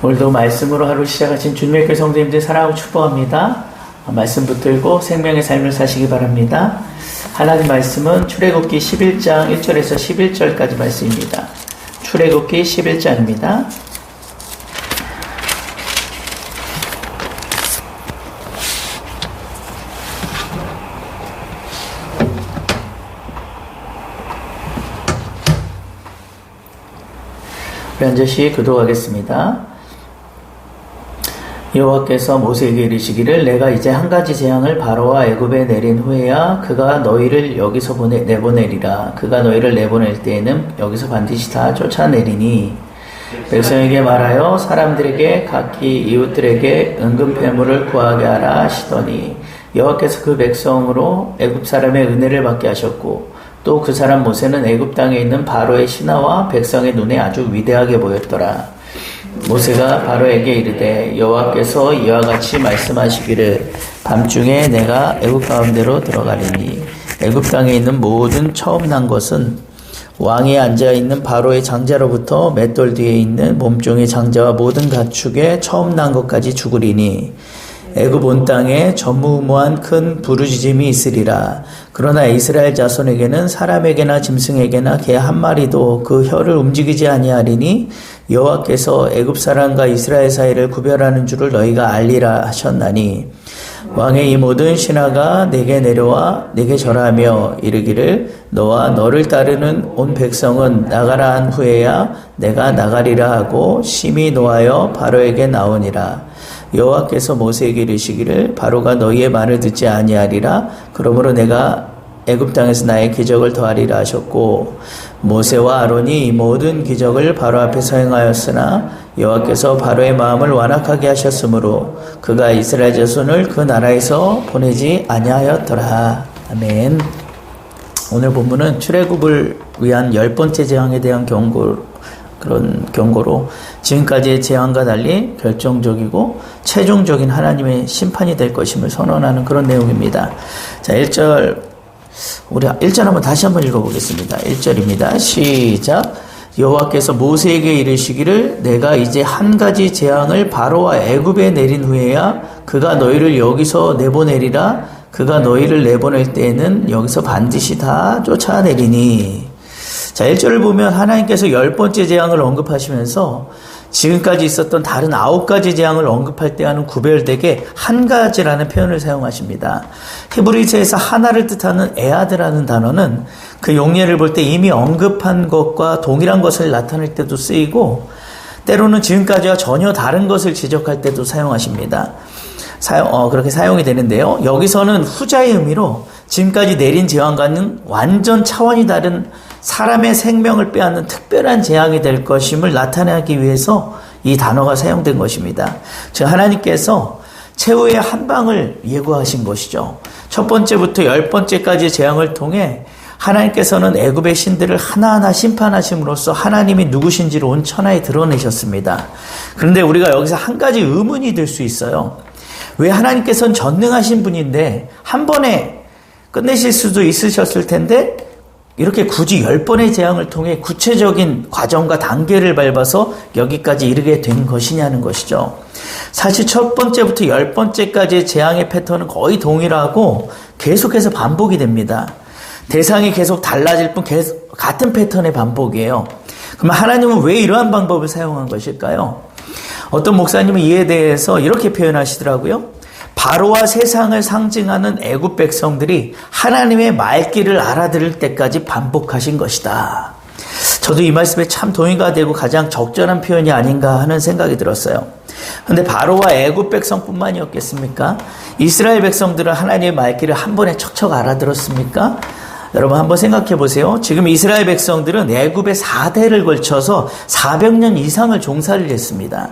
오늘도 말씀으로 하루 시작하신 주님의 교회 성도님들 사랑하고 축복합니다. 말씀 붙들고 생명의 삶을 사시기 바랍니다. 하나님 말씀은 출애굽기 11장 1절에서 11절까지 말씀입니다. 출애굽기 11장입니다. 우리 앉으시 기도하겠습니다. 여호와께서 모세에게 이르시기를 내가 이제 한 가지 재앙을 바로와 애굽에 내린 후에야 그가 너희를 여기서 내보내리라. 그가 너희를 내보낼 때에는 여기서 반드시 다 쫓아내리니 백성에게 말하여 사람들에게 각기 이웃들에게 은금패물을 구하게 하라 하시더니 여호와께서 그 백성으로 애굽 사람의 은혜를 받게 하셨고 또 그 사람 모세는 애굽 땅에 있는 바로의 신하와 백성의 눈에 아주 위대하게 보였더라. 모세가 바로에게 이르되 여호와께서 이와 같이 말씀하시기를 밤중에 내가 애굽 가운데로 들어가리니 애굽 땅에 있는 모든 처음 난 것은 왕이 앉아있는 바로의 장자로부터 맷돌 뒤에 있는 몸종의 장자와 모든 가축의 처음 난 것까지 죽으리니 애굽 온 땅에 전무후무한 큰 부르짖음이 있으리라. 그러나 이스라엘 자손에게는 사람에게나 짐승에게나 개 한 마리도 그 혀를 움직이지 아니하리니 여호와께서 애굽 사람과 이스라엘 사이를 구별하는 줄을 너희가 알리라 하셨나니 왕의 이 모든 신하가 내게 내려와 내게 절하며 이르기를 너와 너를 따르는 온 백성은 나가라 한 후에야 내가 나가리라 하고 심히 노하여 바로에게 나오니라. 여호와께서 모세에게 이르시기를 바로가 너희의 말을 듣지 아니하리라. 그러므로 내가 애굽 땅에서 나의 기적을 더하리라 하셨고 모세와 아론이 이 모든 기적을 바로 앞에서 행하였으나 여호와께서 바로의 마음을 완악하게 하셨으므로 그가 이스라엘 자손을 그 나라에서 보내지 아니하였더라. 아멘. 오늘 본문은 출애굽을 위한 10번째 재앙에 대한 그런 경고로 지금까지의 재앙과 달리 결정적이고 최종적인 하나님의 심판이 될 것임을 선언하는 그런 내용입니다. 자, 1절 우리 1절 다시 한번 읽어보겠습니다. 1절입니다. 시작. 여호와께서 모세에게 이르시기를 내가 이제 한 가지 재앙을 바로와 애굽에 내린 후에야 그가 너희를 여기서 내보내리라. 그가 너희를 내보낼 때에는 여기서 반드시 다 쫓아내리니. 자, 1절을 보면 하나님께서 10번째 재앙을 언급하시면서 지금까지 있었던 다른 9가지 재앙을 언급할 때와는 구별되게 한 가지라는 표현을 사용하십니다. 히브리서에서 하나를 뜻하는 에하드라는 단어는 그 용례를 볼 때 이미 언급한 것과 동일한 것을 나타낼 때도 쓰이고 때로는 지금까지와 전혀 다른 것을 지적할 때도 사용하십니다. 그렇게 사용이 되는데요. 여기서는 후자의 의미로 지금까지 내린 재앙과는 완전 차원이 다른 사람의 생명을 빼앗는 특별한 재앙이 될 것임을 나타내기 위해서 이 단어가 사용된 것입니다. 즉 하나님께서 최후의 한 방을 예고하신 것이죠. 첫 번째부터 10번째까지 재앙을 통해 하나님께서는 애굽의 신들을 하나하나 심판하심으로써 하나님이 누구신지를 온 천하에 드러내셨습니다. 그런데 우리가 여기서 한 가지 의문이 들 수 있어요. 왜 하나님께서는 전능하신 분인데 한 번에 끝내실 수도 있으셨을 텐데 이렇게 굳이 10번의 재앙을 통해 구체적인 과정과 단계를 밟아서 여기까지 이르게 된 것이냐는 것이죠. 사실 첫 번째부터 10번째까지의 재앙의 패턴은 거의 동일하고 계속해서 반복이 됩니다. 대상이 계속 달라질 뿐 계속 같은 패턴의 반복이에요. 그럼 하나님은 왜 이러한 방법을 사용한 것일까요? 어떤 목사님은 이에 대해서 이렇게 표현하시더라고요. 바로와 세상을 상징하는 애굽 백성들이 하나님의 말귀를 알아들을 때까지 반복하신 것이다. 저도 이 말씀에 참 동의가 되고 가장 적절한 표현이 아닌가 하는 생각이 들었어요. 그런데 바로와 애굽 백성뿐만이었겠습니까? 이스라엘 백성들은 하나님의 말귀를 한 번에 척척 알아들었습니까? 여러분 한번 생각해 보세요. 지금 이스라엘 백성들은 애굽에 4대를 걸쳐서 400년 이상을 종살이를 했습니다.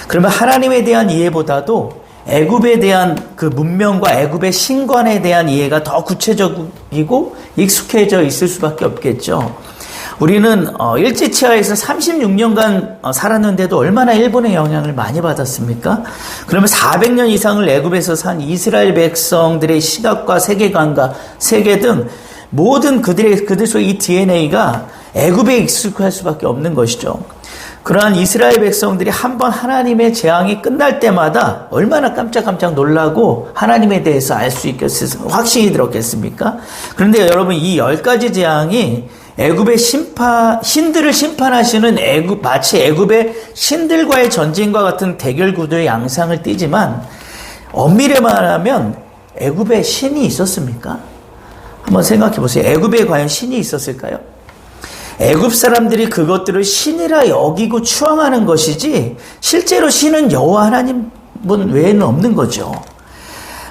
그러면 하나님에 대한 이해보다도 애굽에 대한 그 문명과 애굽의 신관에 대한 이해가 더 구체적이고 익숙해져 있을 수밖에 없겠죠. 우리는 일제치하에서 36년간 살았는데도 얼마나 일본의 영향을 많이 받았습니까? 그러면 400년 이상을 애굽에서 산 이스라엘 백성들의 시각과 세계관과 세계 등 모든 그들 속의 이 DNA가 애굽에 익숙할 수밖에 없는 것이죠. 그러한 이스라엘 백성들이 한번 하나님의 재앙이 끝날 때마다 얼마나 깜짝깜짝 놀라고 하나님에 대해서 알 수 있겠습니까? 확신이 들었겠습니까? 그런데 여러분, 이 10가지 재앙이 애굽의 신들을 심판하시는 마치 애굽의 신들과의 전쟁과 같은 대결 구도의 양상을 띠지만, 엄밀히 말하면 애굽에 신이 있었습니까? 한번 생각해 보세요. 애굽에 과연 신이 있었을까요? 애굽 사람들이 그것들을 신이라 여기고 추앙하는 것이지 실제로 신은 여호와 하나님 분 외에는 없는 거죠.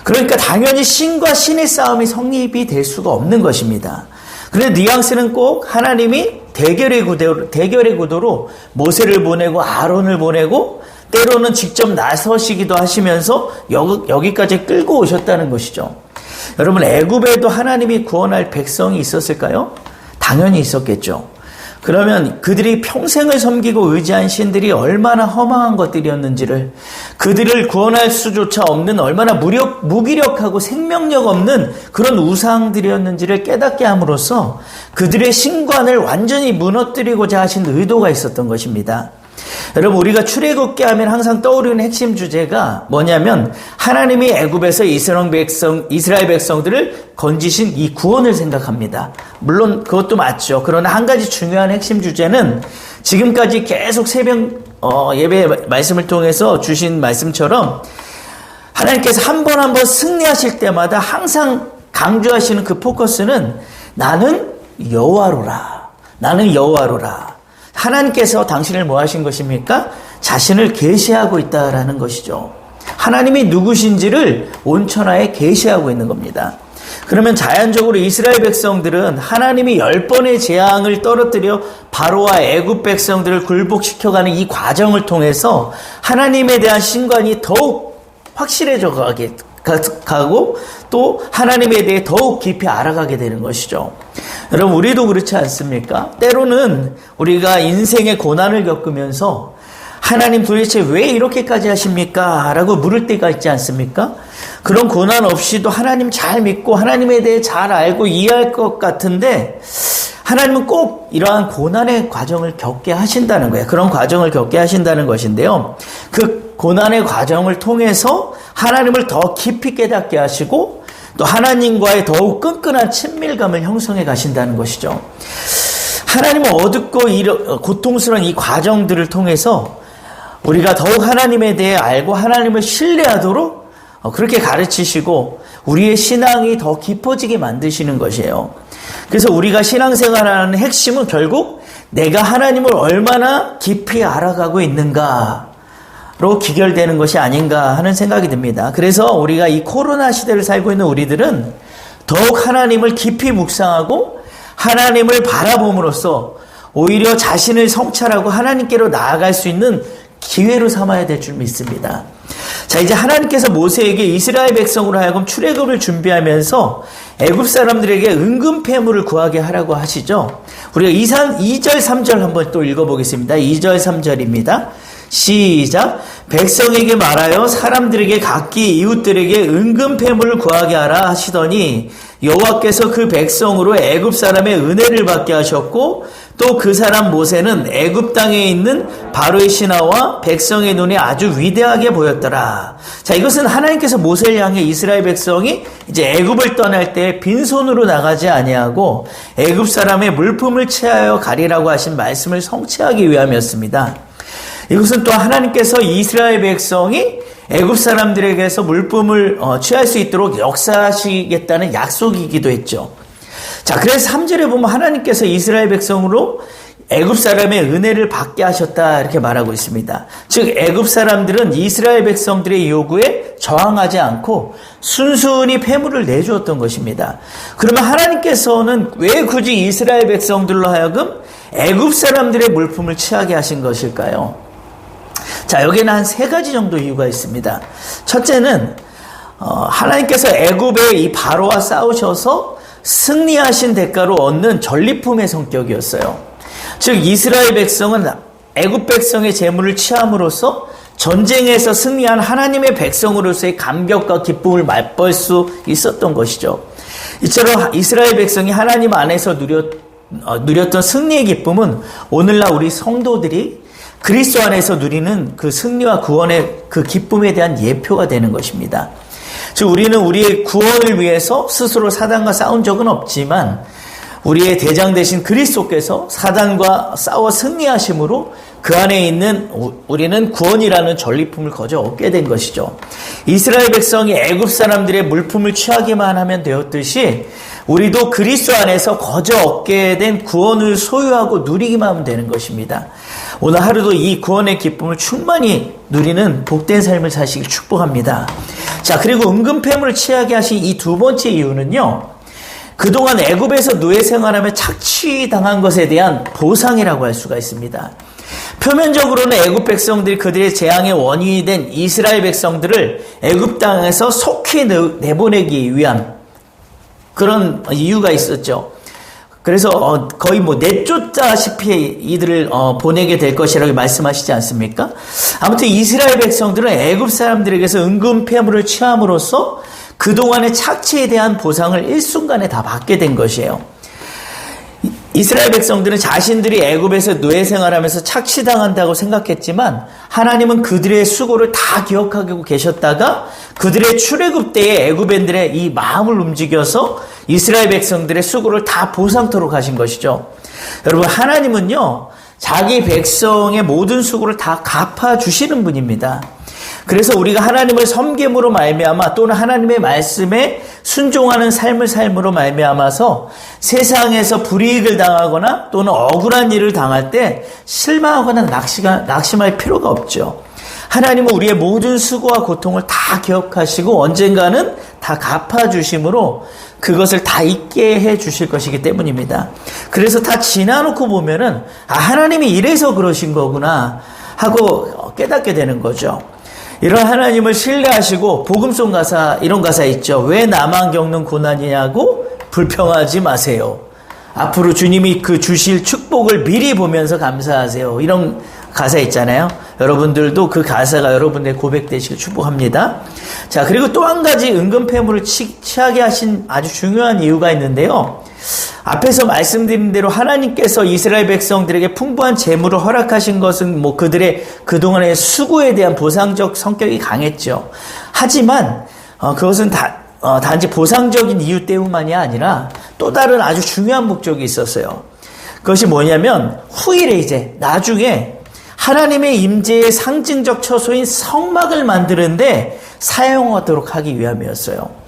그러니까 당연히 신과 신의 싸움이 성립이 될 수가 없는 것입니다. 그런데 뉘앙스는 꼭 하나님이 대결의 구도로 모세를 보내고 아론을 보내고 때로는 직접 나서시기도 하시면서 여기까지 끌고 오셨다는 것이죠. 여러분, 애굽에도 하나님이 구원할 백성이 있었을까요? 당연히 있었겠죠. 그러면 그들이 평생을 섬기고 의지한 신들이 얼마나 허망한 것들이었는지를, 그들을 구원할 수조차 없는 얼마나 무기력하고 생명력 없는 그런 우상들이었는지를 깨닫게 함으로써 그들의 신관을 완전히 무너뜨리고자 하신 의도가 있었던 것입니다. 여러분, 우리가 출애굽기 하면 항상 떠오르는 핵심 주제가 뭐냐면 하나님이 애굽에서 이스라엘 백성들을 건지신 이 구원을 생각합니다. 물론 그것도 맞죠. 그러나 한 가지 중요한 핵심 주제는 지금까지 계속 새벽 예배 말씀을 통해서 주신 말씀처럼 하나님께서 한 번 승리하실 때마다 항상 강조하시는 그 포커스는 나는 여호와로라. 나는 여호와로라. 하나님께서 당신을 뭐 하신 것입니까? 자신을 계시하고 있다라는 것이죠. 하나님이 누구신지를 온천하에 계시하고 있는 겁니다. 그러면 자연적으로 이스라엘 백성들은 하나님이 10번의 재앙을 떨어뜨려 바로와 애굽 백성들을 굴복시켜가는 이 과정을 통해서 하나님에 대한 신관이 더욱 확실해져 가고 또 하나님에 대해 더욱 깊이 알아가게 되는 것이죠. 여러분, 우리도 그렇지 않습니까? 때로는 우리가 인생의 고난을 겪으면서 하나님 도대체 왜 이렇게까지 하십니까? 라고 물을 때가 있지 않습니까? 그런 고난 없이도 하나님 잘 믿고 하나님에 대해 잘 알고 이해할 것 같은데 하나님은 꼭 이러한 고난의 과정을 겪게 하신다는 거예요. 그런 과정을 겪게 하신다는 것인데요. 그 고난의 과정을 통해서 하나님을 더 깊이 깨닫게 하시고 또 하나님과의 더욱 끈끈한 친밀감을 형성해 가신다는 것이죠. 하나님은 어둡고 고통스러운 이 과정들을 통해서 우리가 더욱 하나님에 대해 알고 하나님을 신뢰하도록 그렇게 가르치시고 우리의 신앙이 더 깊어지게 만드시는 것이에요. 그래서 우리가 신앙생활하는 핵심은 결국 내가 하나님을 얼마나 깊이 알아가고 있는가로 기결되는 것이 아닌가 하는 생각이 듭니다. 그래서 우리가 이 코로나 시대를 살고 있는 우리들은 더욱 하나님을 깊이 묵상하고 하나님을 바라봄으로써 오히려 자신을 성찰하고 하나님께로 나아갈 수 있는 기회로 삼아야 될 줄 믿습니다. 자, 이제 하나님께서 모세에게 이스라엘 백성으로 하여금 출애굽을 준비하면서 애굽 사람들에게 은금 패물을 구하게 하라고 하시죠. 우리가 2절 3절 한번 또 읽어보겠습니다. 2절 3절입니다. 시작. 백성에게 말하여 사람들에게 각기 이웃들에게 은금 패물을 구하게 하라 하시더니 여호와께서 그 백성으로 애굽 사람의 은혜를 받게 하셨고 또 그 사람 모세는 애굽 땅에 있는 바로의 신하와 백성의 눈에 아주 위대하게 보였더라. 자, 이것은 하나님께서 모세를 향해 이스라엘 백성이 이제 애굽을 떠날 때 빈손으로 나가지 아니하고 애굽 사람의 물품을 취하여 가리라고 하신 말씀을 성취하기 위함이었습니다. 이것은 또 하나님께서 이스라엘 백성이 애굽 사람들에게서 물품을 취할 수 있도록 역사하시겠다는 약속이기도 했죠. 자, 그래서 3절에 보면 하나님께서 이스라엘 백성으로 애굽 사람의 은혜를 받게 하셨다 이렇게 말하고 있습니다. 즉 애굽 사람들은 이스라엘 백성들의 요구에 저항하지 않고 순순히 패물을 내주었던 것입니다. 그러면 하나님께서는 왜 굳이 이스라엘 백성들로 하여금 애굽 사람들의 물품을 취하게 하신 것일까요? 자, 여기에는 한 3가지 정도 이유가 있습니다. 첫째는 하나님께서 애굽의 이 바로와 싸우셔서 승리하신 대가로 얻는 전리품의 성격이었어요. 즉 이스라엘 백성은 애굽 백성의 재물을 취함으로써 전쟁에서 승리한 하나님의 백성으로서의 감격과 기쁨을 맛볼 수 있었던 것이죠. 이처럼 이스라엘 백성이 하나님 안에서 누렸던 승리의 기쁨은 오늘날 우리 성도들이 그리스도 안에서 누리는 그 승리와 구원의 그 기쁨에 대한 예표가 되는 것입니다. 즉 우리는 우리의 구원을 위해서 스스로 사단과 싸운 적은 없지만 우리의 대장 되신 그리스도께서 사단과 싸워 승리하심으로 그 안에 있는 우리는 구원이라는 전리품을 거저 얻게 된 것이죠. 이스라엘 백성이 애굽 사람들의 물품을 취하기만 하면 되었듯이 우리도 그리스도 안에서 거저 얻게 된 구원을 소유하고 누리기만 하면 되는 것입니다. 오늘 하루도 이 구원의 기쁨을 충만히 누리는 복된 삶을 사시길 축복합니다. 자, 그리고 은근패물을 취하게 하신 이 두 번째 이유는요, 그동안 애굽에서 노예 생활하며 착취당한 것에 대한 보상이라고 할 수가 있습니다. 표면적으로는 애굽 백성들이 그들의 재앙의 원인이 된 이스라엘 백성들을 애굽 땅에서 속히 내보내기 위한 그런 이유가 있었죠. 그래서 거의 내쫓다시피 이들을 보내게 될 것이라고 말씀하시지 않습니까? 아무튼 이스라엘 백성들은 애굽 사람들에게서 은근패물을 취함으로써 그동안의 착취에 대한 보상을 일순간에 다 받게 된 것이에요. 이스라엘 백성들은 자신들이 애굽에서 노예 생활하면서 착취당한다고 생각했지만 하나님은 그들의 수고를 다 기억하고 계셨다가 그들의 출애굽 때에 애굽인들의 이 마음을 움직여서 이스라엘 백성들의 수고를 다 보상토록 하신 것이죠. 여러분, 하나님은요, 자기 백성의 모든 수고를 다 갚아주시는 분입니다. 그래서 우리가 하나님을 섬김으로 말미암아 또는 하나님의 말씀에 순종하는 삶을 삶으로 말미암아서 세상에서 불이익을 당하거나 또는 억울한 일을 당할 때 실망하거나 낙심할 필요가 없죠. 하나님은 우리의 모든 수고와 고통을 다 기억하시고 언젠가는 다 갚아주심으로 그것을 다 잊게 해주실 것이기 때문입니다. 그래서 다 지나놓고 보면은 하나님이 이래서 그러신 거구나 하고 깨닫게 되는 거죠. 이런 하나님을 신뢰하시고 복음송 가사, 이런 가사 있죠. 왜 나만 겪는 고난이냐고 불평하지 마세요. 앞으로 주님이 그 주실 축복을 미리 보면서 감사하세요. 이런 가사 있잖아요. 여러분들도 그 가사가 여러분의 고백 되시길 축복합니다. 자, 그리고 또 한 가지 은근패물을 취하게 하신 아주 중요한 이유가 있는데요. 앞에서 말씀드린 대로 하나님께서 이스라엘 백성들에게 풍부한 재물을 허락하신 것은 그들의 그동안의 수고에 대한 보상적 성격이 강했죠. 하지만 그것은 단지 보상적인 이유 때문만이 아니라 또 다른 아주 중요한 목적이 있었어요. 그것이 뭐냐면 후일에 이제 나중에 하나님의 임재의 상징적 처소인 성막을 만드는데 사용하도록 하기 위함이었어요.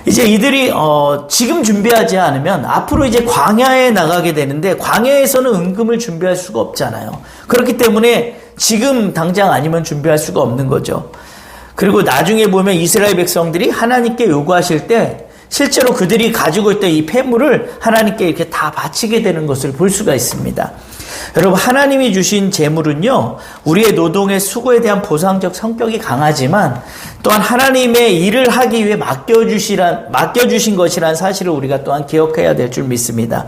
이제 이들이 지금 준비하지 않으면 앞으로 이제 광야에 나가게 되는데 광야에서는 은금을 준비할 수가 없잖아요. 그렇기 때문에 지금 당장 아니면 준비할 수가 없는 거죠. 그리고 나중에 보면 이스라엘 백성들이 하나님께 요구하실 때 실제로 그들이 가지고 있던 이 폐물을 하나님께 이렇게 다 바치게 되는 것을 볼 수가 있습니다. 여러분, 하나님이 주신 재물은요, 우리의 노동의 수고에 대한 보상적 성격이 강하지만 또한 하나님의 일을 하기 위해 맡겨주신 것이라는 사실을 우리가 또한 기억해야 될 줄 믿습니다.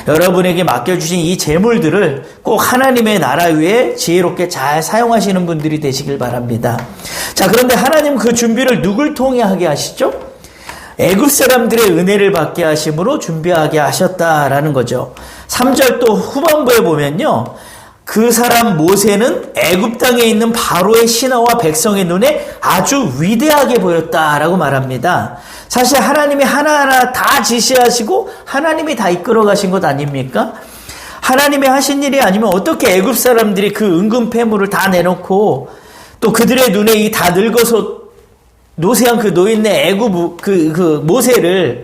여러분에게 맡겨주신 이 재물들을 꼭 하나님의 나라 위에 지혜롭게 잘 사용하시는 분들이 되시길 바랍니다. 자, 그런데 하나님 그 준비를 누굴 통해 하게 하시죠? 애굽 사람들의 은혜를 받게 하심으로 준비하게 하셨다라는 거죠. 3절 또 후반부에 보면요, 그 사람 모세는 애굽 땅에 있는 바로의 신하와 백성의 눈에 아주 위대하게 보였다라고 말합니다. 사실 하나님이 하나하나 다 지시하시고 하나님이 다 이끌어 가신 것 아닙니까? 하나님이 하신 일이 아니면 어떻게 애굽 사람들이 그 은근 폐물을 다 내놓고 또 그들의 눈에 이 다 늙어서 노쇠한 그 노인네 애굽 그 모세를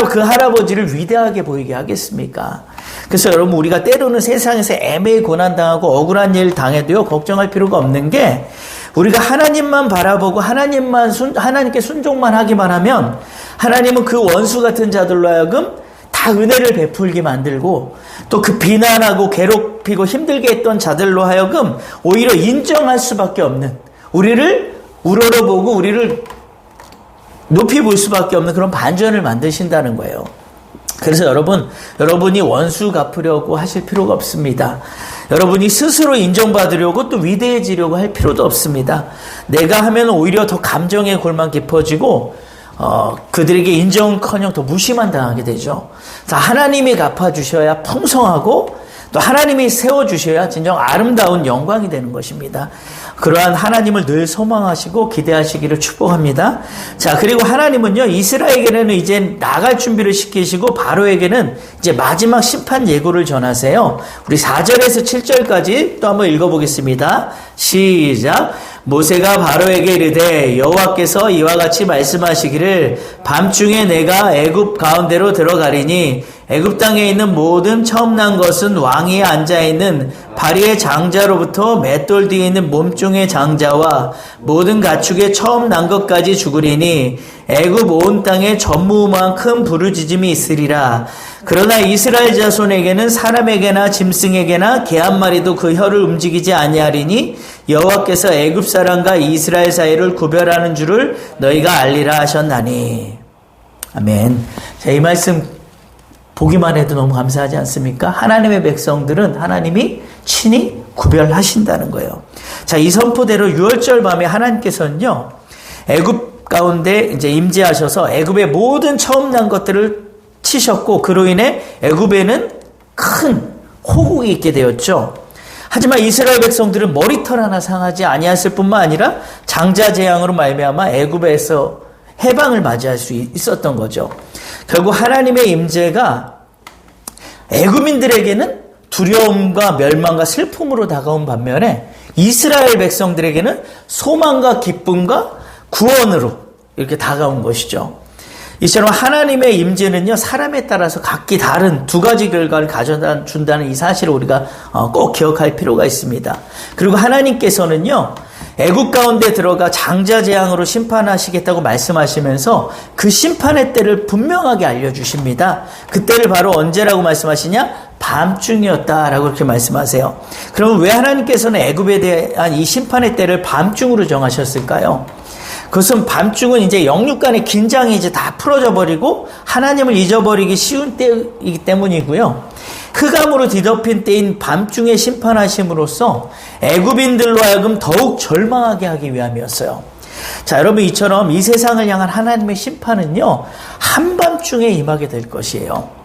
그 할아버지를 위대하게 보이게 하겠습니까? 그래서 여러분, 우리가 때로는 세상에서 애매히 고난당하고 억울한 일 당해도요, 걱정할 필요가 없는 게 우리가 하나님만 바라보고 하나님께 순종만 하기만 하면 하나님은 그 원수 같은 자들로 하여금 다 은혜를 베풀게 만들고 또 그 비난하고 괴롭히고 힘들게 했던 자들로 하여금 오히려 인정할 수밖에 없는, 우리를 우러러보고 우리를 높이 볼 수밖에 없는 그런 반전을 만드신다는 거예요. 그래서 여러분이 원수 갚으려고 하실 필요가 없습니다. 여러분이 스스로 인정받으려고 또 위대해지려고 할 필요도 없습니다. 내가 하면 오히려 더 감정의 골만 깊어지고 그들에게 인정커녕 더 무시만 당하게 되죠. 자, 하나님이 갚아주셔야 풍성하고 또 하나님이 세워주셔야 진정 아름다운 영광이 되는 것입니다. 그러한 하나님을 늘 소망하시고 기대하시기를 축복합니다. 자, 그리고 하나님은요, 이스라엘에게는 이제 나갈 준비를 시키시고 바로에게는 이제 마지막 심판 예고를 전하세요. 우리 4절에서 7절까지 또 한번 읽어보겠습니다. 시작. 모세가 바로에게 이르되 여호와께서 이와 같이 말씀하시기를 밤중에 내가 애굽 가운데로 들어가리니 애굽 땅에 있는 모든 처음 난 것은 왕위에 앉아있는 바리의 장자로부터 맷돌 뒤에 있는 몸종의 장자와 모든 가축의 처음 난 것까지 죽으리니 애굽 온 땅에 전무후무한 큰 부르짖음이 있으리라. 그러나 이스라엘 자손에게는 사람에게나 짐승에게나 개 한 마리도 그 혀를 움직이지 아니하리니 여호와께서 애굽 사람과 이스라엘 사이를 구별하는 줄을 너희가 알리라 하셨나니. 아멘. 자, 이 말씀 보기만 해도 너무 감사하지 않습니까? 하나님의 백성들은 하나님이 친히 구별하신다는 거예요. 자, 이 선포대로 6월절 밤에 하나님께서는요, 애굽 가운데 이제 임재하셔서 애굽의 모든 처음 난 것들을 치셨고, 그로 인해 애굽에는 큰 호국이 있게 되었죠. 하지만 이스라엘 백성들은 머리털 하나 상하지 아니했을 뿐만 아니라 장자 재앙으로 말미암아 애굽에서 해방을 맞이할 수 있었던 거죠. 결국 하나님의 임재가 애굽인들에게는 두려움과 멸망과 슬픔으로 다가온 반면에 이스라엘 백성들에게는 소망과 기쁨과 구원으로 이렇게 다가온 것이죠. 이처럼 하나님의 임재는요, 사람에 따라서 각기 다른 두 가지 결과를 가져다 준다는 이 사실을 우리가 꼭 기억할 필요가 있습니다. 그리고 하나님께서는요, 애굽 가운데 들어가 장자 재앙으로 심판하시겠다고 말씀하시면서 그 심판의 때를 분명하게 알려주십니다. 그 때를 바로 언제라고 말씀하시냐? 밤중이었다라고 이렇게 말씀하세요. 그러면 왜 하나님께서는 애굽에 대한 이 심판의 때를 밤중으로 정하셨을까요? 그것은 밤중은 이제 영육 간의 긴장이 이제 다 풀어져 버리고 하나님을 잊어버리기 쉬운 때이기 때문이고요. 흑암으로 뒤덮인 때인 밤중에 심판하심으로써 애굽인들로 하여금 더욱 절망하게 하기 위함이었어요. 자, 여러분, 이처럼 이 세상을 향한 하나님의 심판은요, 한밤중에 임하게 될 것이에요.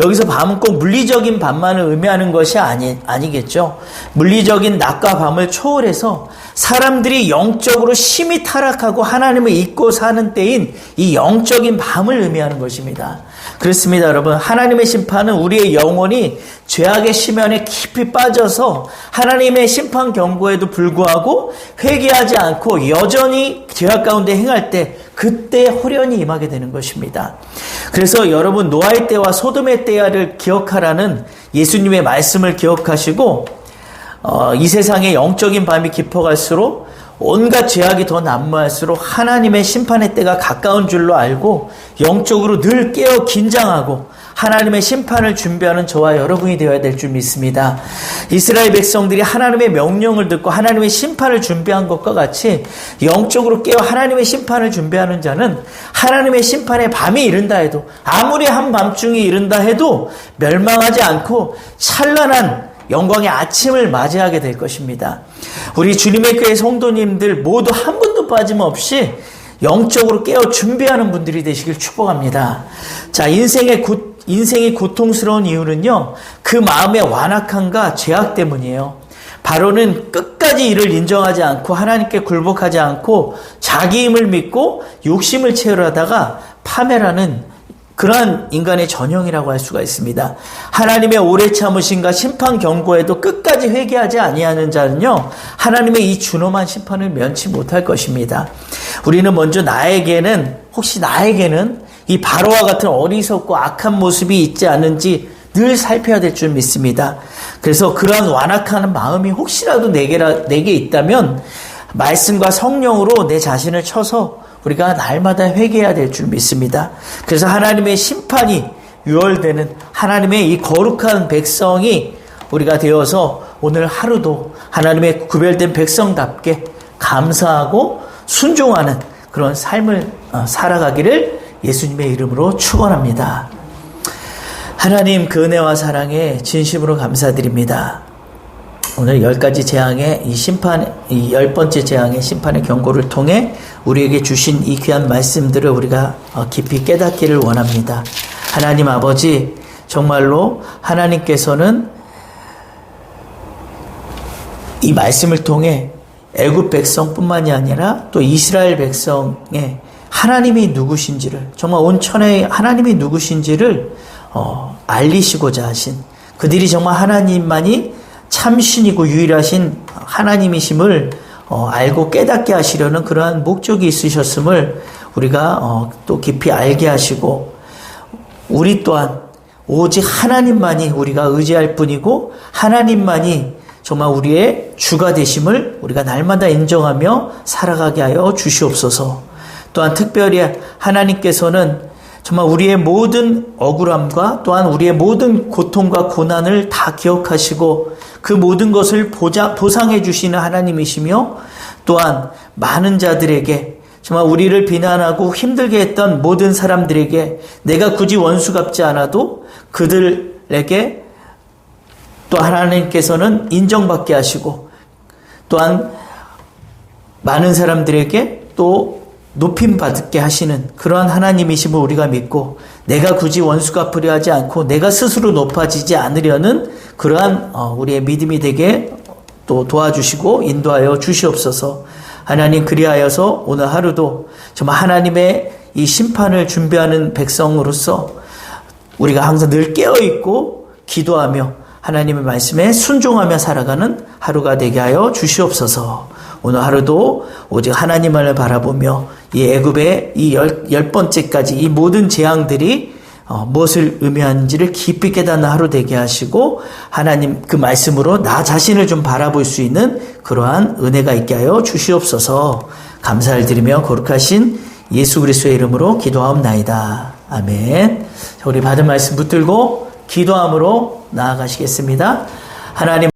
여기서 밤은 꼭 물리적인 밤만을 의미하는 것이 아니겠죠. 물리적인 낮과 밤을 초월해서 사람들이 영적으로 심히 타락하고 하나님을 잊고 사는 때인 이 영적인 밤을 의미하는 것입니다. 그렇습니다, 여러분. 하나님의 심판은 우리의 영혼이 죄악의 심연에 깊이 빠져서 하나님의 심판 경고에도 불구하고 회개하지 않고 여전히 죄악 가운데 행할 때, 그때 호련히 임하게 되는 것입니다. 그래서 여러분, 노아의 때와 소돔의 때를 기억하라는 예수님의 말씀을 기억하시고, 이 세상의 영적인 밤이 깊어갈수록 온갖 죄악이 더 난무할수록 하나님의 심판의 때가 가까운 줄로 알고 영적으로 늘 깨어 긴장하고 하나님의 심판을 준비하는 저와 여러분이 되어야 될 줄 믿습니다. 이스라엘 백성들이 하나님의 명령을 듣고 하나님의 심판을 준비한 것과 같이 영적으로 깨어 하나님의 심판을 준비하는 자는 하나님의 심판의 밤이 이른다 해도, 아무리 한밤중이 이른다 해도 멸망하지 않고 찬란한 영광의 아침을 맞이하게 될 것입니다. 우리 주님의 교회 성도님들 모두 한 분도 빠짐없이 영적으로 깨어 준비하는 분들이 되시길 축복합니다. 자, 인생이 고통스러운 이유는요, 그 마음의 완악함과 죄악 때문이에요. 바로는 끝까지 이를 인정하지 않고 하나님께 굴복하지 않고 자기 힘을 믿고 욕심을 채우려다가 파멸하는 그러한 인간의 전형이라고 할 수가 있습니다. 하나님의 오래 참으심과 심판 경고에도 끝까지 회개하지 아니하는 자는요, 하나님의 이 준엄한 심판을 면치 못할 것입니다. 우리는 먼저 혹시 나에게는 이 바로와 같은 어리석고 악한 모습이 있지 않은지 늘 살펴야 될 줄 믿습니다. 그래서 그러한 완악한 마음이 혹시라도 내게 있다면 말씀과 성령으로 내 자신을 쳐서 우리가 날마다 회개해야 될 줄 믿습니다. 그래서 하나님의 심판이 유월되는 하나님의 이 거룩한 백성이 우리가 되어서 오늘 하루도 하나님의 구별된 백성답게 감사하고 순종하는 그런 삶을 살아가기를 예수님의 이름으로 축원합니다. 하나님, 그 은혜와 사랑에 진심으로 감사드립니다. 오늘 10가지 재앙의 이 10번째 재앙의 심판의 경고를 통해 우리에게 주신 이 귀한 말씀들을 우리가 깊이 깨닫기를 원합니다. 하나님 아버지, 정말로 하나님께서는 이 말씀을 통해 애굽 백성뿐만이 아니라 또 이스라엘 백성의 하나님이 누구신지를, 정말 온 천하의 하나님이 누구신지를 알리시고자 하신, 그들이 정말 하나님만이 참신이고 유일하신 하나님이심을 알고 깨닫게 하시려는 그러한 목적이 있으셨음을 우리가 또 깊이 알게 하시고, 우리 또한 오직 하나님만이 우리가 의지할 뿐이고 하나님만이 정말 우리의 주가 되심을 우리가 날마다 인정하며 살아가게 하여 주시옵소서. 또한 특별히 하나님께서는 정말 우리의 모든 억울함과 또한 우리의 모든 고통과 고난을 다 기억하시고 그 모든 것을 보상해 주시는 하나님이시며, 또한 많은 자들에게 정말 우리를 비난하고 힘들게 했던 모든 사람들에게 내가 굳이 원수 갚지 않아도 그들에게 또 하나님께서는 인정받게 하시고, 또한 많은 사람들에게 또 높임 받게 하시는 그러한 하나님이심을 우리가 믿고, 내가 굳이 원수 갚으려 하지 않고 내가 스스로 높아지지 않으려는 그러한 우리의 믿음이 되게 또 도와주시고 인도하여 주시옵소서. 하나님, 그리하여서 오늘 하루도 정말 하나님의 이 심판을 준비하는 백성으로서 우리가 항상 늘 깨어있고 기도하며 하나님의 말씀에 순종하며 살아가는 하루가 되게 하여 주시옵소서. 오늘 하루도 오직 하나님만을 바라보며 이 애굽의 이 열 번째까지 이 모든 재앙들이 무엇을 의미하는지를 깊이 깨닫는 하루 되게 하시고, 하나님 그 말씀으로 나 자신을 좀 바라볼 수 있는 그러한 은혜가 있게 하여 주시옵소서. 감사를 드리며 거룩하신 예수 그리스도의 이름으로 기도하옵나이다. 아멘. 자, 우리 받은 말씀 붙들고 기도함으로 나아가시겠습니다. 하나님